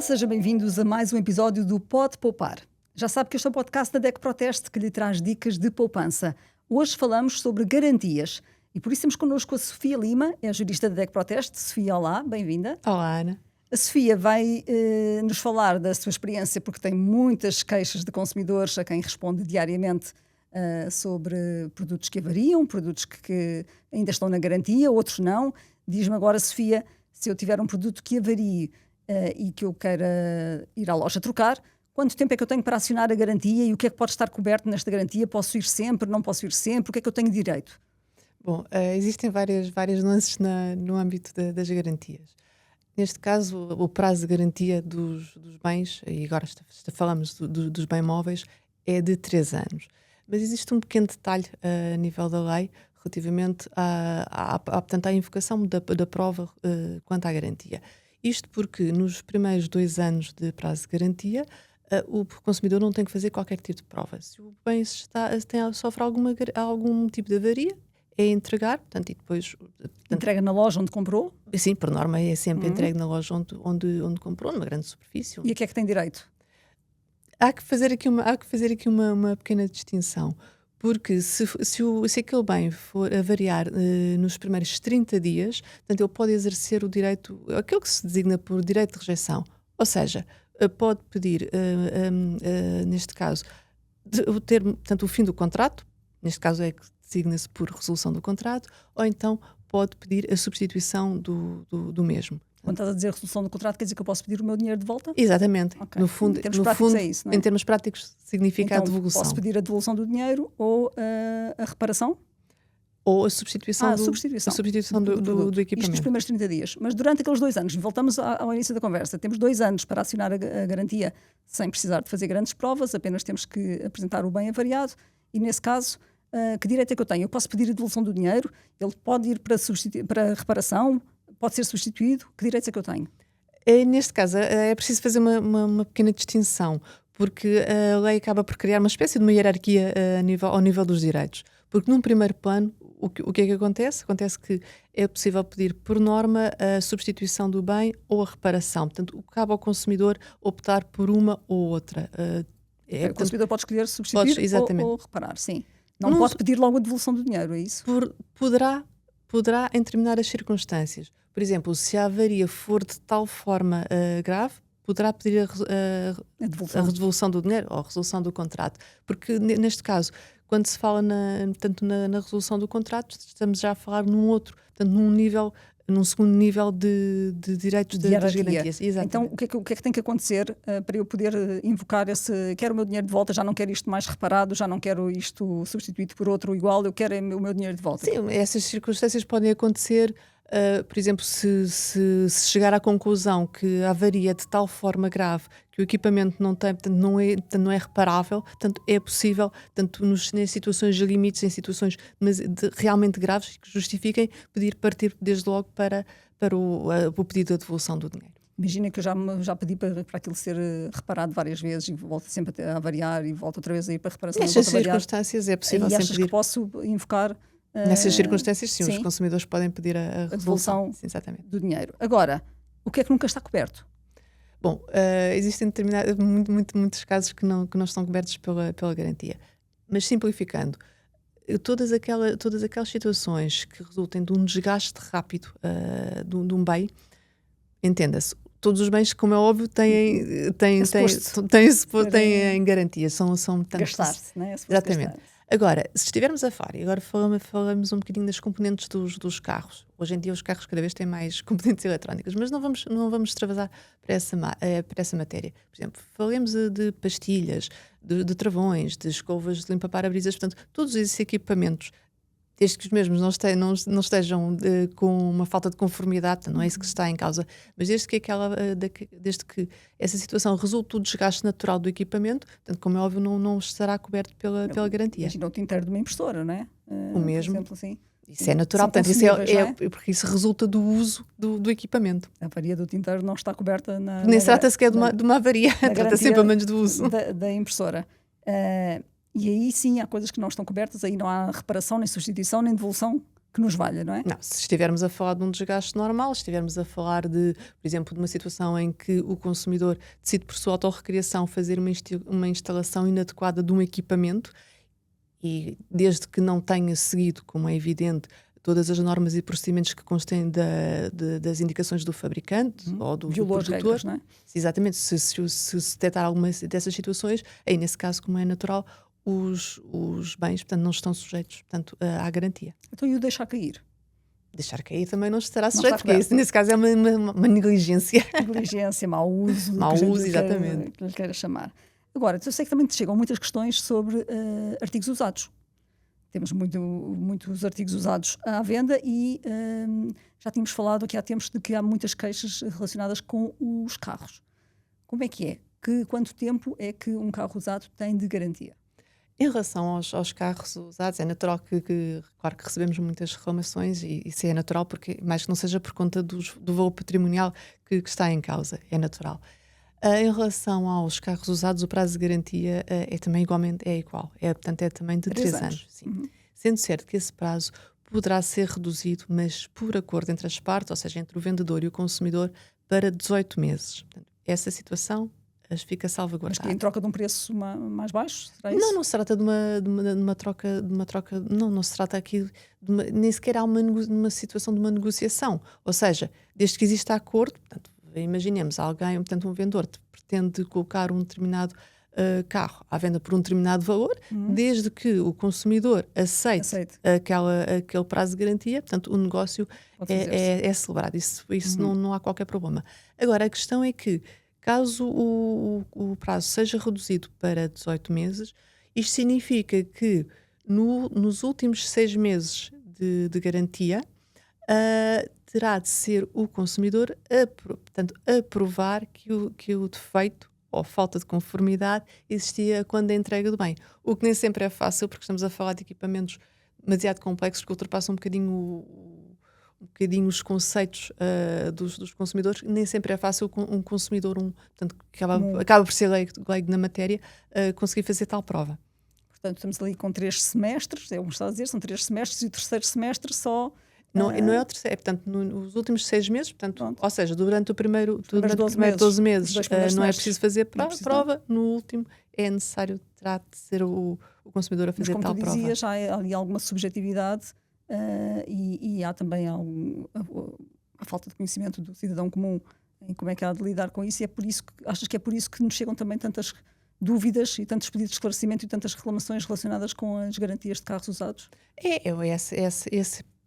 Olá, sejam bem-vindos a mais um episódio do Pode Poupar. Já sabe que este é o podcast da DEC Proteste que lhe traz dicas de poupança. Hoje falamos sobre garantias e por isso temos connosco a Sofia Lima, é a jurista da DEC Proteste. Sofia, olá, bem-vinda. Olá, Ana. A Sofia vai nos falar da sua experiência porque tem muitas queixas de consumidores a quem responde diariamente sobre produtos que avariam, produtos que ainda estão na garantia, outros não. Diz-me agora, Sofia, se eu tiver um produto que avarie e que eu queira ir à loja trocar, quanto tempo é que eu tenho para acionar a garantia e o que é que pode estar coberto nesta garantia? Posso ir sempre, não posso ir sempre? O que é que eu tenho direito? Bom, existem várias nuances no âmbito das garantias. Neste caso, o prazo de garantia dos bens, e agora falamos dos bens móveis, é de 3 anos. Mas existe um pequeno detalhe a nível da lei relativamente portanto, à invocação da prova quanto à garantia. Isto porque nos primeiros 2 anos de garantia, o consumidor não tem que fazer qualquer tipo de prova. Se o bem sofre algum tipo de avaria, é entregar, portanto, e depois... Entrega na loja onde comprou? Sim, por norma é sempre entregue na loja onde comprou, numa grande superfície. E a que é que tem direito? Há que fazer aqui uma pequena distinção, porque se aquele bem for a variar nos primeiros 30 dias, portanto, ele pode exercer o direito, aquilo que se designa por direito de rejeição. Ou seja, pode pedir, neste caso, portanto, o fim do contrato, neste caso é que designa-se por resolução do contrato, ou então pode pedir a substituição do mesmo. Quando estás a dizer resolução do contrato, quer dizer que eu posso pedir o meu dinheiro de volta? Exatamente. Okay. No fundo, em termos práticos é isso, não é? Em termos práticos significa então, a devolução. Posso pedir a devolução do dinheiro ou a reparação? Ou a substituição, do equipamento. Isto nos primeiros 30 dias. Mas durante aqueles 2 anos, voltamos ao início da conversa, temos 2 anos para acionar a garantia sem precisar de fazer grandes provas, apenas temos que apresentar o bem avariado e, nesse caso, que direito é que eu tenho? Eu posso pedir a devolução do dinheiro, ele pode ir para reparação, pode ser substituído, que direitos é que eu tenho? Neste caso, é preciso fazer uma pequena distinção, porque a lei acaba por criar uma espécie de uma hierarquia ao nível dos direitos. Porque num primeiro plano, o que é que acontece? Acontece que é possível pedir, por norma, a substituição do bem ou a reparação. Portanto, cabe ao consumidor optar por uma ou outra. O consumidor pode escolher substituir ou reparar, sim. Não pode pedir logo a devolução do dinheiro, é isso? Poderá em determinadas circunstâncias. Por exemplo, se a avaria for de tal forma grave, poderá pedir a devolução do dinheiro ou a resolução do contrato. Porque, neste caso, quando se fala na resolução do contrato, estamos já a falar num segundo nível de direitos das garantias. Exatamente. Então, o que é que tem que acontecer para eu poder invocar quero o meu dinheiro de volta, já não quero isto mais reparado, já não quero isto substituído por outro igual, eu quero o meu dinheiro de volta? Sim, essas circunstâncias podem acontecer, por exemplo, se chegar à conclusão que a avaria é de tal forma grave que o equipamento não é reparável, portanto, é possível, em situações de limites, em situações realmente graves que justifiquem partir desde logo para o pedido de devolução do dinheiro. Imagina que eu já pedi para aquilo ser reparado várias vezes e volta sempre a variar e volta outra vez a ir para a reparação. Nestas circunstâncias é possível sempre pedir. Que posso invocar... Nessas circunstâncias, sim, os consumidores podem pedir a devolução do dinheiro. Agora, o que é que nunca está coberto? Bom, existem muitos casos que não estão cobertos pela garantia. Mas simplificando, todas aquelas situações que resultem de um desgaste rápido de um bem, entenda-se, todos os bens, como é óbvio, têm em garantia. Gastar-se, não é? Exatamente. Agora, se estivermos a falar, e agora falamos um bocadinho das componentes dos carros. Hoje em dia os carros cada vez têm mais componentes eletrónicas, mas não vamos extravasar para essa matéria. Por exemplo, falemos de pastilhas, de travões, de escovas de limpa-para-brisas, portanto, todos esses equipamentos, desde que os mesmos não estejam com uma falta de conformidade, não é isso que está em causa, mas desde que essa situação resulte do desgaste natural do equipamento, portanto, como é óbvio, não estará coberto pela garantia. Imagina o tinteiro de uma impressora, não é? O mesmo. Por exemplo, assim. Isso é natural, portanto, porque isso resulta do uso do equipamento. A avaria do tinteiro não está coberta na... Nem se trata sequer de uma avaria, trata-se pelo menos do uso. Da impressora. E aí sim há coisas que não estão cobertas, aí não há reparação, nem substituição, nem devolução que nos valha, não é? Não, se estivermos a falar de um desgaste normal, se estivermos a falar de, por exemplo, de uma situação em que o consumidor decide por sua autorrecriação fazer uma instalação inadequada de um equipamento e desde que não tenha seguido, como é evidente, todas as normas e procedimentos que constem das indicações do fabricante ou do produtor, regras, não é? Exatamente, se detectar alguma dessas situações, aí nesse caso, como é natural, os bens, portanto, não estão sujeitos, portanto, à garantia. Então, e o deixar cair? Deixar cair também não estará Não sujeito, está porque isso, nesse caso é uma negligência. Negligência, mau uso. Mau uso, exatamente. Que lhe queira chamar. Agora, eu sei que também te chegam muitas questões sobre artigos usados. Temos muitos artigos usados à venda e já tínhamos falado aqui há tempos de que há muitas queixas relacionadas com os carros. Como é que é? Quanto tempo é que um carro usado tem de garantia? Em relação aos carros usados, é natural claro que recebemos muitas reclamações e isso é natural, porque mais que não seja por conta do valor patrimonial que está em causa, é natural. Em relação aos carros usados, o prazo de garantia é também igual, portanto é também de 3 anos. Sim. Uhum. Sendo certo que esse prazo poderá ser reduzido, mas por acordo entre as partes, ou seja, entre o vendedor e o consumidor, para 18 meses. Portanto, essa situação fica salvaguardada. Mas que em troca de um preço mais baixo? Será isso? Não se trata de uma troca, não se trata aqui, nem sequer há uma situação de uma negociação. Ou seja, desde que exista acordo, portanto, imaginemos alguém, portanto, um vendedor pretende colocar um determinado carro à venda por um determinado valor, desde que o consumidor aceite aquele prazo de garantia, portanto, o negócio é celebrado. Isso não há qualquer problema. Agora, a questão é que caso o prazo seja reduzido para 18 meses, isto significa que nos últimos 6 meses de garantia terá de ser o consumidor a provar que o defeito ou falta de conformidade existia quando a entrega do bem. O que nem sempre é fácil, porque estamos a falar de equipamentos demasiado complexos que ultrapassam um bocadinho os conceitos dos consumidores. Nem sempre é fácil um consumidor, portanto, que acaba por ser leigo na matéria, conseguir fazer tal prova. Portanto, estamos ali com 3 semestres, é o que está a dizer, são 3 semestres e o terceiro semestre só... Não é o terceiro, portanto, nos últimos 6 meses, portanto, ou seja, durante o primeiro 12 meses não é preciso fazer prova, no último é necessário, terá de ser o consumidor a fazer tal prova. Mas como tu dizias, já há ali alguma subjetividade e há também a falta de conhecimento do cidadão comum em como é que há de lidar com isso, e achas que é por isso que nos chegam também tantas dúvidas e tantos pedidos de esclarecimento e tantas reclamações relacionadas com as garantias de carros usados?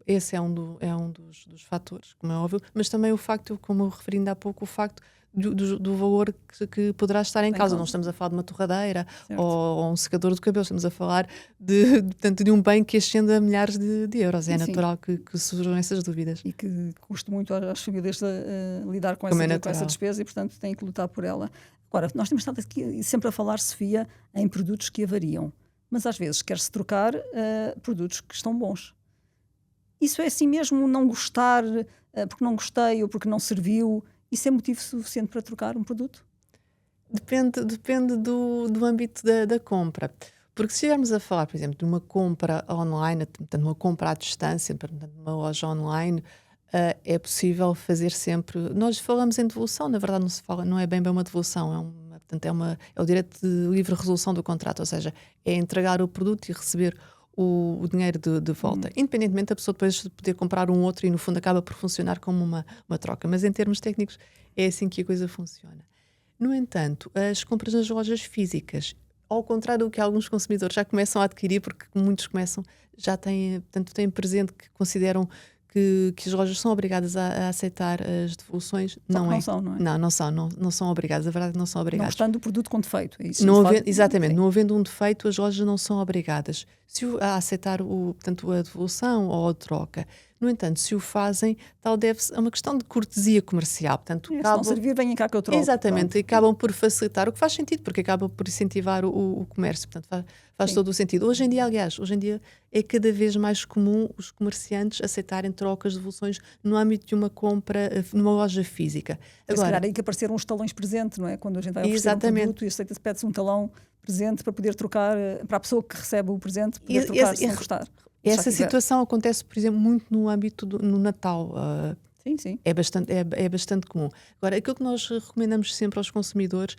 Esse é um dos fatores, como é óbvio, mas também o facto, como eu referi ainda há pouco, o facto do valor que poderá estar em causa. Não estamos a falar de uma torradeira ou um secador de cabelo, estamos a falar de um bem que ascende a milhares de euros. É natural que surjam essas dúvidas. E que custa muito às famílias lidar com essa despesa e, portanto, têm que lutar por ela. Agora, nós temos estado aqui sempre a falar, Sofia, em produtos que avariam, mas às vezes quer-se trocar produtos que estão bons. Isso é assim mesmo, não gostar porque não gostei ou porque não serviu? Isso é motivo suficiente para trocar um produto? Depende do âmbito da compra. Porque se estivermos a falar, por exemplo, de uma compra online, portanto, uma compra à distância, portanto, numa loja online, é possível fazer sempre... Nós falamos em devolução, na verdade não é bem uma devolução, é o direito de livre resolução do contrato, ou seja, é entregar o produto e receber o dinheiro de volta. Independentemente da pessoa depois de poder comprar um outro e no fundo acaba por funcionar como uma troca. Mas em termos técnicos é assim que a coisa funciona. No entanto, as compras nas lojas físicas, ao contrário do que alguns consumidores já começam a adquirir, porque muitos já têm presente que consideram que as lojas são obrigadas a aceitar as devoluções. Não são, não é? Não são obrigadas. A verdade é que não são obrigadas. Não estando o produto com defeito. É isso, exatamente. Não havendo um defeito, as lojas não são obrigadas a aceitar portanto, a devolução ou a troca. No entanto, se o fazem, tal deve-se a uma questão de cortesia comercial. Portanto, se não servir, venham cá que eu troco. Exatamente. E acabam por facilitar, o que faz sentido, porque acaba por incentivar o comércio. Portanto, faz todo o sentido. Hoje em dia é cada vez mais comum os comerciantes aceitarem trocas, devoluções no âmbito de uma compra numa loja física. Agora, se calhar aí que apareceram uns talões presentes, não é? Quando a gente vai oferecer um produto e pede-se um talão presente para poder trocar, para a pessoa que recebe o presente poder trocar se não gostar. Essa situação acontece, por exemplo, muito no âmbito no Natal. Sim. É bastante comum. Agora, aquilo que nós recomendamos sempre aos consumidores,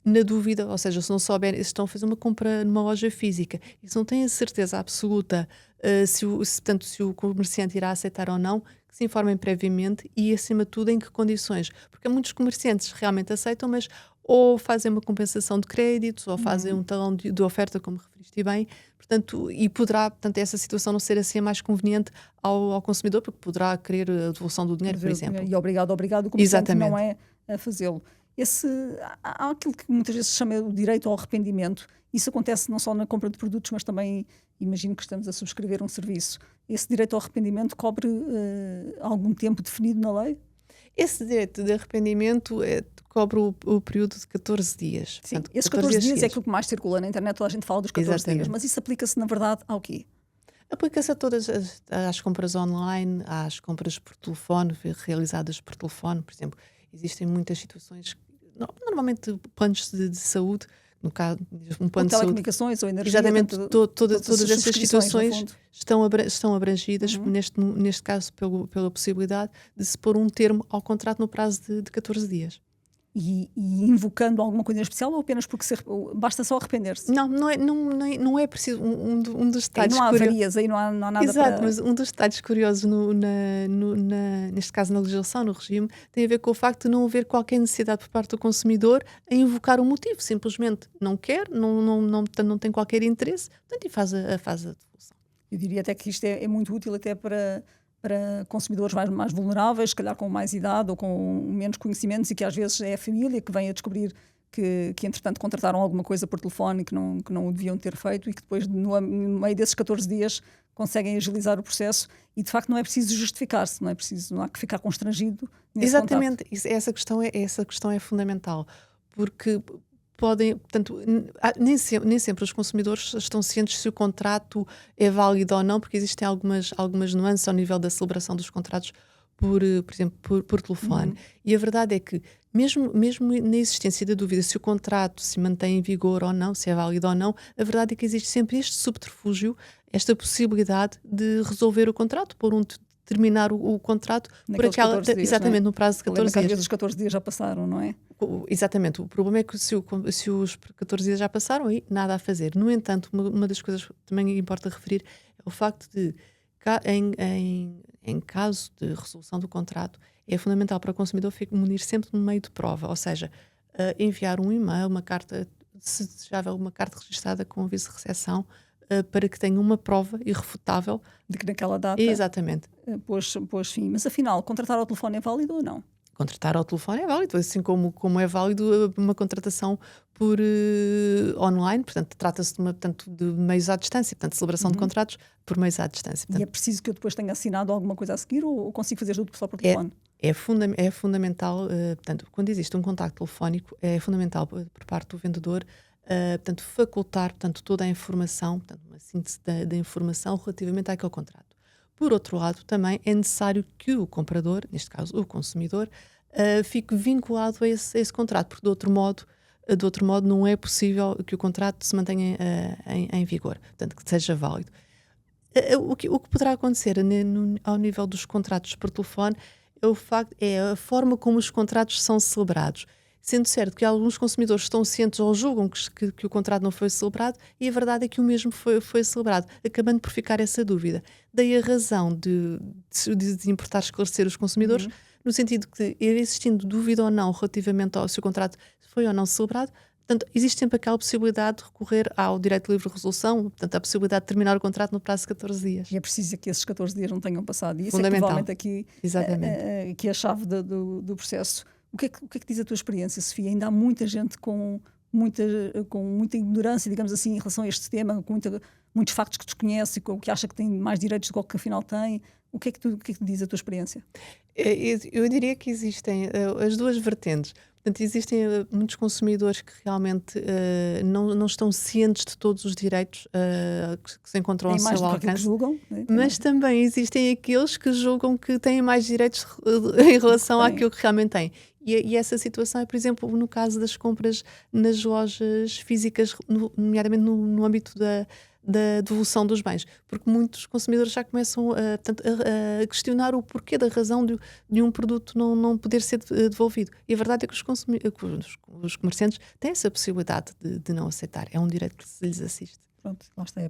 na dúvida, ou seja, se não souberem, se estão a fazer uma compra numa loja física e se não têm a certeza absoluta portanto, se o comerciante irá aceitar ou não, que se informem previamente e, acima de tudo, em que condições. Porque muitos comerciantes realmente aceitam, mas ou fazem uma compensação de créditos, ou fazem um talão de oferta, como referiste bem, portanto, e poderá, portanto, essa situação não ser assim a mais conveniente ao consumidor, porque poderá querer a devolução do dinheiro, por exemplo. E obrigado, o comerciante não é a fazê-lo. Há aquilo que muitas vezes se chama o direito ao arrependimento. Isso acontece não só na compra de produtos, mas também, imagino que estamos a subscrever um serviço. Esse direito ao arrependimento cobre algum tempo definido na lei? Esse direito de arrependimento cobre o período de 14 dias. Sim, portanto, esses 14 dias é aquilo que mais circula na internet, toda a gente fala dos 14 dias, mas isso aplica-se na verdade ao quê? Aplica-se a todas as compras online, às compras por telefone, realizadas por telefone, por exemplo. Existem muitas situações, normalmente planos de saúde, no caso, um plano de telecomunicações ou energia. Exatamente, todas essas situações estão abrangidas, neste caso, pela possibilidade de se pôr um termo ao contrato no prazo de 14 dias. E invocando alguma coisa em especial ou apenas porque basta só arrepender-se? Não é preciso. Um dos detalhes. Aí não há avarias, aí não há nada. Exato, mas um dos detalhes curiosos, neste caso na legislação, no regime, tem a ver com o facto de não haver qualquer necessidade por parte do consumidor em invocar um motivo. Simplesmente não quer, não tem qualquer interesse, portanto, e faz a devolução. Eu diria até que isto é muito útil até para consumidores mais vulneráveis, se calhar com mais idade ou com menos conhecimentos, e que às vezes é a família que vem a descobrir que entretanto contrataram alguma coisa por telefone que não o deviam ter feito, e que depois no meio desses 14 dias conseguem agilizar o processo, e de facto não é preciso justificar-se, não há que ficar constrangido nesse Exatamente, contacto. essa questão é fundamental, porque portanto, nem sempre os consumidores estão cientes se o contrato é válido ou não, porque existem algumas nuances ao nível da celebração dos contratos, por exemplo, por telefone. E a verdade é que, mesmo na existência da dúvida se o contrato se mantém em vigor ou não, se é válido ou não, a verdade é que existe sempre este subterfúgio, esta possibilidade de resolver o contrato, terminar o contrato por aquela, dias, exatamente, no prazo de 14 dias. Às vezes os 14 dias já passaram, não é? Exatamente, o problema é que se os 14 dias já passaram, aí nada a fazer. No entanto, uma das coisas que também importa referir é o facto de, em caso de resolução do contrato, é fundamental para o consumidor munir sempre de um meio de prova, ou seja, enviar um e-mail, uma carta, se desejável, uma carta registada com aviso de recepção, para que tenha uma prova irrefutável de que naquela data pôs fim. Mas afinal, contratar ao telefone é válido ou não? Contratar ao telefone é válido, assim como é válido uma contratação por online, portanto, trata-se de meios à distância, portanto, celebração de contratos por meios à distância. Portanto, e é preciso que eu depois tenha assinado alguma coisa a seguir, ou consigo fazer tudo só por telefone? É fundamental, portanto, quando existe um contacto telefónico, é fundamental por parte do vendedor, portanto, facultar, portanto, toda a informação, portanto, uma síntese da informação relativamente àquele contrato. Por outro lado, também é necessário que o comprador, neste caso o consumidor, fique vinculado a esse contrato, porque de outro modo não é possível que o contrato se mantenha em vigor, portanto, que seja válido. O que poderá acontecer ao nível dos contratos por telefone é a forma como os contratos são celebrados. Sendo certo que alguns consumidores estão cientes ou julgam que o contrato não foi celebrado, e a verdade é que o mesmo foi celebrado, acabando por ficar essa dúvida. Daí a razão de importar esclarecer os consumidores, no sentido que, existindo dúvida ou não relativamente ao se o contrato foi ou não celebrado, portanto, existe sempre aquela possibilidade de recorrer ao direito de livre resolução, portanto, a possibilidade de terminar o contrato no prazo de 14 dias. E é preciso que esses 14 dias não tenham passado. E isso fundamental. É que provavelmente aqui a chave do processo. O que é que diz a tua experiência, Sofia? Ainda há muita gente com muita ignorância, digamos assim, em relação a este tema, com muitos factos que desconhece, que acha que tem mais direitos do que afinal tem. O que é que diz a tua experiência? Eu diria que existem as duas vertentes. Portanto, existem muitos consumidores que realmente não estão cientes de todos os direitos que se encontram ao seu alcance. Julgam, mas também existem aqueles que julgam que têm mais direitos em relação àquilo que realmente têm. E essa situação é, por exemplo, no caso das compras nas lojas físicas, nomeadamente no âmbito da devolução dos bens, porque muitos consumidores já começam a questionar o porquê da razão de um produto não poder ser devolvido. E a verdade é que os comerciantes têm essa possibilidade de não aceitar. É um direito que se lhes assiste. Pronto, lá está.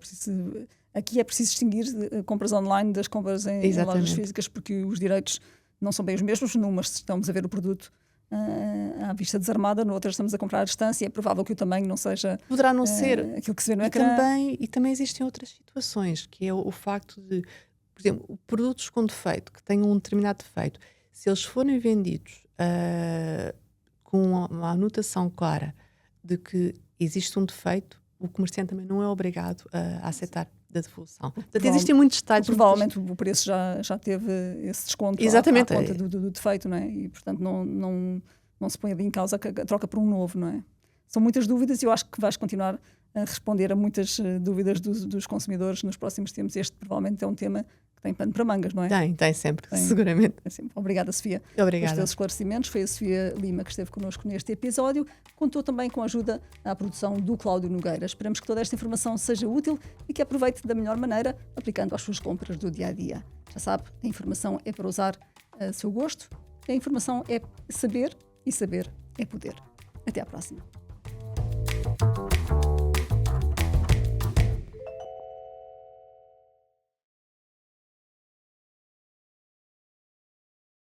Aqui é preciso distinguir compras online das compras em lojas físicas, porque os direitos não são bem os mesmos. Numas estamos a ver o produto à vista desarmada, no outro estamos a comprar à distância. É provável que o tamanho não seja poderá não ser aquilo que se vê no ecrã. E também existem outras situações, que é o facto de, por exemplo, produtos com defeito, que tenham um determinado defeito, se eles forem vendidos com uma anotação clara de que existe um defeito, o comerciante também não é obrigado a acessar da devolução. Portanto, existem muitos detalhes. Provavelmente o preço já teve esse desconto à conta do defeito, não é? E, portanto, não se põe ali em causa a troca por um novo, não é? São muitas dúvidas e eu acho que vais continuar a responder a muitas dúvidas dos consumidores nos próximos tempos. Este provavelmente é um tema que tem pano para mangas, não é? Tem sempre, seguramente. Obrigada, Sofia, pelos teus esclarecimentos. Foi a Sofia Lima que esteve connosco neste episódio. Contou também com a ajuda à produção do Cláudio Nogueira. Esperamos que toda esta informação seja útil e que aproveite da melhor maneira, aplicando às suas compras do dia-a-dia. Já sabe, a informação é para usar a seu gosto, a informação é saber e saber é poder. Até à próxima.